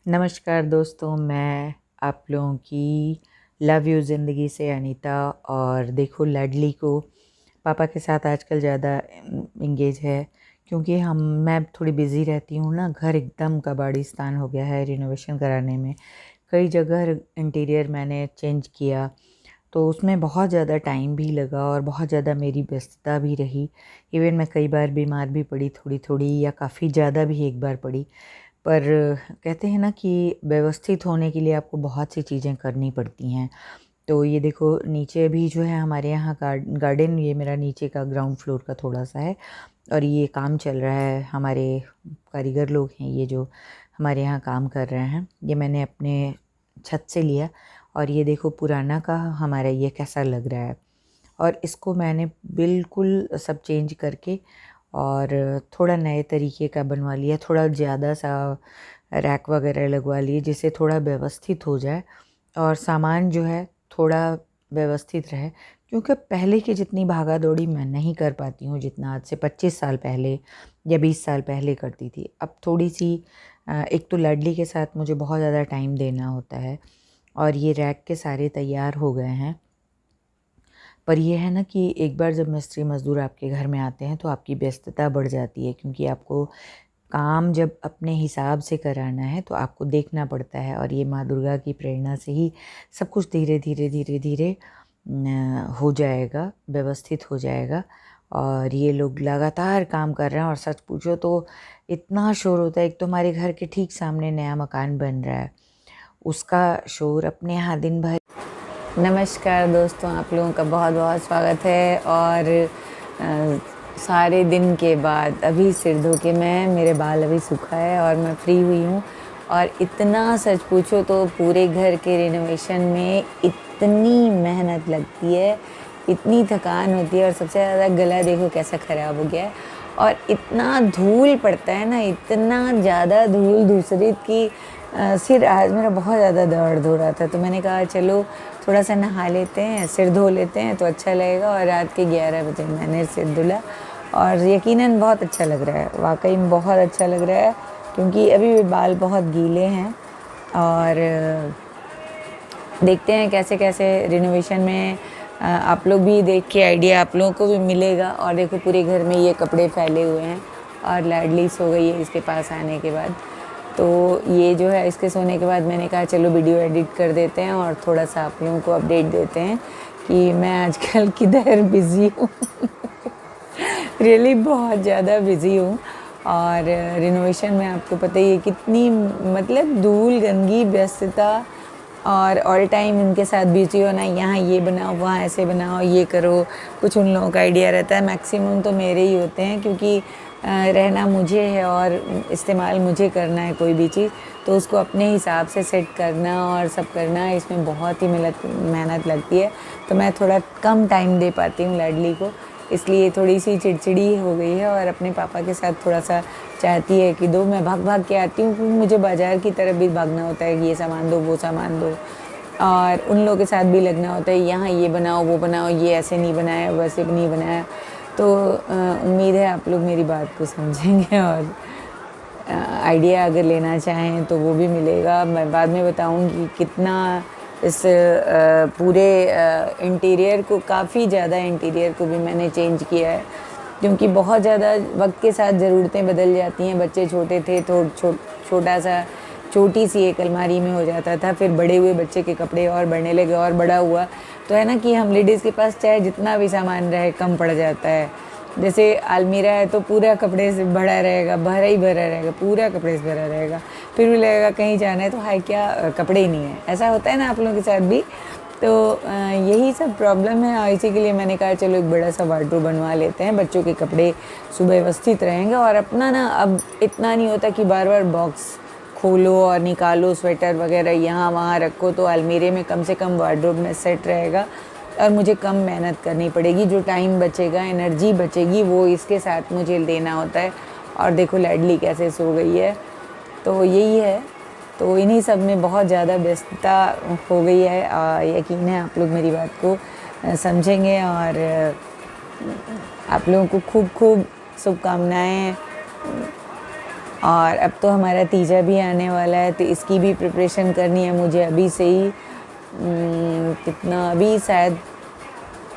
नमस्कार दोस्तों, मैं आप लोगों की लव यू ज़िंदगी से अनीता। और देखो, लाडली को पापा के साथ आजकल ज़्यादा इंगेज है क्योंकि मैं थोड़ी बिज़ी रहती हूँ ना। घर एकदम कबाड़िस्तान हो गया है रिनोवेशन कराने में। कई जगह इंटीरियर मैंने चेंज किया तो उसमें बहुत ज़्यादा टाइम भी लगा और बहुत ज़्यादा मेरी व्यस्तता भी रही। इवन मैं कई बार बीमार भी पड़ी, थोड़ी थोड़ी या काफ़ी ज़्यादा भी एक बार पड़ी। पर कहते हैं ना कि व्यवस्थित होने के लिए आपको बहुत सी चीज़ें करनी पड़ती हैं। तो ये देखो, नीचे भी जो है हमारे यहाँ गार्डन, ये मेरा नीचे का ग्राउंड फ्लोर का थोड़ा-सा है और ये काम चल रहा है। हमारे कारीगर लोग हैं ये जो हमारे यहाँ काम कर रहे हैं, ये मैंने अपने छत से लिया। और ये देखो पुराना का हमारा ये कैसा लग रहा है। और इसको मैंने बिल्कुल सब चेंज करके और थोड़ा नए तरीके का बनवा लिया, थोड़ा ज़्यादा सा रैक वगैरह लगवा लिए जिससे थोड़ा व्यवस्थित हो जाए और सामान जो है थोड़ा व्यवस्थित रहे। क्योंकि पहले की जितनी भागा दौड़ी मैं नहीं कर पाती हूँ जितना आज से 25 साल पहले या 20 साल पहले करती थी। अब थोड़ी सी एक तो लाडली के साथ मुझे बहुत ज़्यादा टाइम देना होता है और ये रैक के सारे तैयार हो गए हैं। पर ये है ना कि एक बार जब मिस्त्री मज़दूर आपके घर में आते हैं तो आपकी व्यस्तता बढ़ जाती है, क्योंकि आपको काम जब अपने हिसाब से कराना है तो आपको देखना पड़ता है। और ये माँ दुर्गा की प्रेरणा से ही सब कुछ धीरे धीरे धीरे धीरे हो जाएगा, व्यवस्थित हो जाएगा। और ये लोग लगातार काम कर रहे हैं और सच पूछो तो इतना शोर होता है। एक तो हमारे घर के ठीक सामने नया मकान बन रहा है, उसका शोर अपने यहाँ दिन भर। नमस्कार दोस्तों, आप लोगों का बहुत बहुत स्वागत है। और सारे दिन के बाद अभी सिर धो के मेरे बाल अभी सूखा है और मैं फ्री हुई हूँ। और इतना सच पूछो तो पूरे घर के रिनोवेशन में इतनी मेहनत लगती है, इतनी थकान होती है और सबसे ज़्यादा गला देखो कैसा ख़राब हो गया है। और इतना धूल पड़ता है ना, इतना ज़्यादा धूल धूसरित की सिर आज मेरा बहुत ज़्यादा दर्द हो रहा था। तो मैंने कहा चलो थोड़ा सा नहा लेते हैं, सिर धो लेते हैं तो अच्छा लगेगा। और रात के 11 बजे मैंने सिर धुला और यकीनन बहुत अच्छा लग रहा है, वाकई में बहुत अच्छा लग रहा है। क्योंकि अभी भी बाल बहुत गीले हैं और देखते हैं कैसे कैसे रिनोवेशन में आप लोग भी देख के आइडिया आप लोगों को भी मिलेगा। और देखो पूरे घर में ये कपड़े फैले हुए हैं और लाडली सो गई है इसके पास आने के बाद। तो ये जो है इसके सोने के बाद मैंने कहा चलो वीडियो एडिट कर देते हैं और थोड़ा सा आप लोगों को अपडेट देते हैं कि मैं आजकल किधर बिज़ी हूँ। रियली बहुत ज़्यादा बिज़ी हूँ। और रिनोवेशन में आपको पता ही है कितनी मतलब धूल गंदगी व्यस्तता और ऑल टाइम इनके साथ बिजी होना, यहाँ ये बनाओ वहाँ ऐसे बनाओ ये करो। कुछ उन लोगों का आइडिया रहता है, मैक्सिमम तो मेरे ही होते हैं क्योंकि रहना मुझे है और इस्तेमाल मुझे करना है कोई भी चीज़। तो उसको अपने हिसाब से सेट करना और सब करना, इसमें बहुत ही मेहनत लगती है। तो मैं थोड़ा कम टाइम दे पाती हूँ लाडली को, इसलिए थोड़ी सी चिड़चिड़ी हो गई है और अपने पापा के साथ थोड़ा सा चाहती है कि दो मैं भाग भाग के आती हूँ, क्योंकि मुझे बाज़ार की तरफ भी भागना होता है कि ये सामान दो वो सामान दो। और उन लोगों के साथ भी लगना होता है, यहाँ ये बनाओ वो बनाओ, ये ऐसे नहीं बनाया वैसे भी नहीं बनाया। तो उम्मीद है आप लोग मेरी बात को समझेंगे और आइडिया अगर लेना चाहें तो वो भी मिलेगा। मैं बाद में बताऊंगी कितना इस पूरे इंटीरियर को, काफ़ी ज़्यादा इंटीरियर को भी मैंने चेंज किया है। क्योंकि बहुत ज़्यादा वक्त के साथ ज़रूरतें बदल जाती हैं। बच्चे छोटे थे तो छोटा सा छोटी सी एक अलमारी में हो जाता था, फिर बड़े हुए बच्चे के कपड़े और बढ़ने लगे और बड़ा हुआ तो है ना कि हम लेडीज़ के पास चाहे जितना भी सामान रहे कम पड़ जाता है। जैसे अलमीरा है तो पूरा कपड़े से भरा रहेगा, भरा ही भरा रहेगा, पूरा कपड़े से भरा रहेगा। फिर भी लगेगा कहीं जाना है तो हाय क्या कपड़े ही नहीं है, ऐसा होता है ना आप लोगों के साथ भी। तो यही सब प्रॉब्लम है और इसी के लिए मैंने कहा चलो एक बड़ा सा वार्डरोब बनवा लेते हैं, बच्चों के कपड़े सुव्यवस्थित रहेंगे। और अपना ना अब इतना नहीं होता कि बार बार बॉक्स खोलो और निकालो, स्वेटर वगैरह यहाँ वहाँ रखो। तो अलमीरे में कम से कम वार्डरोब में सेट रहेगा और मुझे कम मेहनत करनी पड़ेगी। जो टाइम बचेगा, एनर्जी बचेगी, वो इसके साथ मुझे देना होता है। और देखो लाडली कैसे सो गई है, तो यही है। तो इन्हीं सब में बहुत ज़्यादा व्यस्तता हो गई है। यकीन है आप लोग मेरी बात को समझेंगे और आप लोगों को खूब खूब शुभकामनाएँ। और अब तो हमारा तीजा भी आने वाला है, तो इसकी भी प्रिपरेशन करनी है मुझे अभी से ही। कितना अभी शायद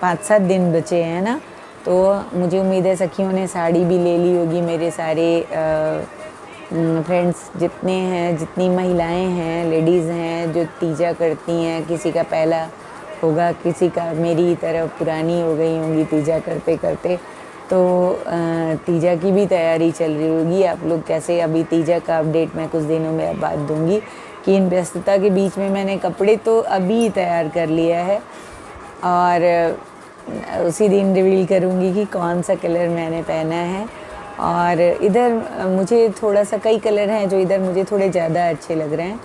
5-7 दिन बचे हैं ना, तो मुझे उम्मीद है सखियों ने साड़ी भी ले ली होगी। मेरे सारे फ्रेंड्स जितने हैं, जितनी महिलाएं हैं, लेडीज़ हैं जो तीजा करती हैं, किसी का पहला होगा, किसी का मेरी तरह पुरानी हो गई होंगी तीजा करते करते, तो तीजा की भी तैयारी चल रही होगी। आप लोग कैसे, अभी तीजा का अपडेट मैं कुछ दिनों में बाद दूंगी कि इन व्यस्तता के बीच में मैंने कपड़े तो अभी तैयार कर लिया है, और उसी दिन रिवील करूँगी कि कौन सा कलर मैंने पहना है। और इधर मुझे थोड़ा सा, कई कलर हैं जो इधर मुझे थोड़े ज़्यादा अच्छे लग रहे हैं,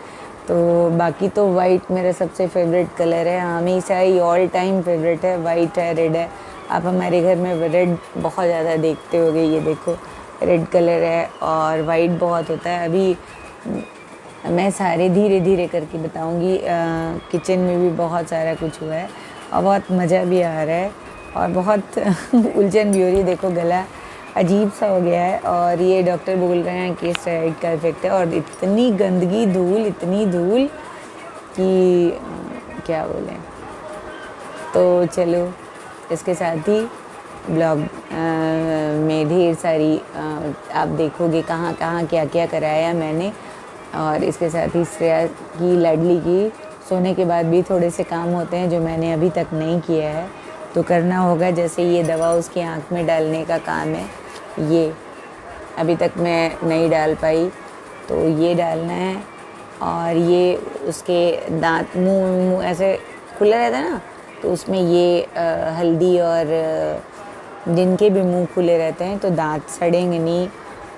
तो बाकी तो वाइट मेरा सबसे फेवरेट कलर है, हमेशा ही ऑल टाइम फेवरेट है, वाइट है, रेड है। आप हमारे घर में रेड बहुत ज़्यादा देखते होगे, ये देखो रेड कलर है और वाइट बहुत होता है। अभी मैं सारे धीरे धीरे करके बताऊंगी। किचन में भी बहुत सारा कुछ हुआ है और बहुत मज़ा भी आ रहा है और बहुत उलझन भी हो रही है। देखो गला अजीब सा हो गया है और ये डॉक्टर बोल रहे हैं कि स्टेरॉइड का इफेक्ट है, और इतनी गंदगी, धूल, इतनी धूल कि क्या बोलें। तो चलो, इसके साथ ही ब्लॉग में ढेर सारी आप देखोगे कहाँ कहाँ क्या क्या कराया मैंने। और इसके साथ ही श्रेया की, लाडली की सोने के बाद भी थोड़े से काम होते हैं जो मैंने अभी तक नहीं किया है, तो करना होगा। जैसे ये दवा उसकी आँख में डालने का काम है, ये अभी तक मैं नहीं डाल पाई, तो ये डालना है। और ये उसके दांत, मुंह ऐसे खुला रहता है ना, तो उसमें ये हल्दी, और जिनके भी मुंह खुले रहते हैं तो दांत सड़ेंगे नहीं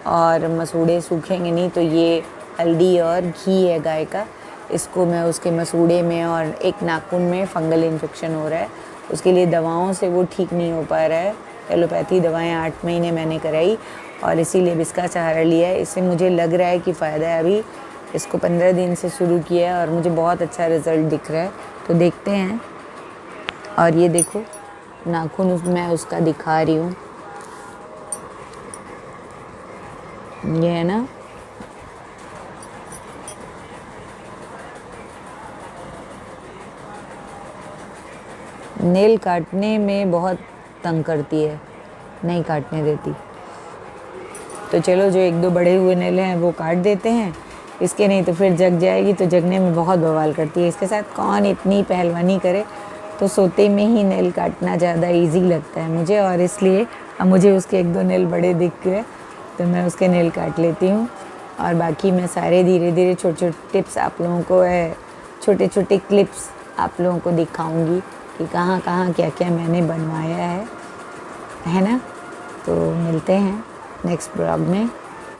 और मसूड़े सूखेंगे नहीं, तो ये हल्दी और घी है गाय का, इसको मैं उसके मसूड़े में, और एक नाखून में फंगल इन्फेक्शन हो रहा है, उसके लिए दवाओं से वो ठीक नहीं हो पा रहा है। एलोपैथी दवाएं 8 महीने मैंने कराई और इसीलिए इसका सहारा लिया है। इससे मुझे लग रहा है कि फ़ायदा है। अभी इसको 15 दिन से शुरू किया है और मुझे बहुत अच्छा रिज़ल्ट दिख रहा है, तो देखते हैं। और ये देखो नाखून मैं उसका दिखा रही हूँ, ये है ना, नेल काटने में बहुत तंग करती है, नहीं काटने देती। तो चलो, जो 1-2 बड़े हुए नेल हैं वो काट देते हैं, इसके नहीं तो फिर जग जाएगी, तो जगने में बहुत बवाल करती है। इसके साथ कौन इतनी पहलवानी करे, तो सोते में ही नेल काटना ज़्यादा इजी लगता है मुझे, और इसलिए अब मुझे उसके 1-2 नेल बड़े दिख गए तो मैं उसके नेल काट लेती हूँ। और बाकी मैं सारे धीरे धीरे छोटे छोटे टिप्स आप लोगों को, छोटे छोटे क्लिप्स आप लोगों को दिखाऊंगी कि कहाँ कहाँ क्या क्या मैंने बनवाया है ना। तो मिलते हैं नेक्स्ट ब्लॉग में।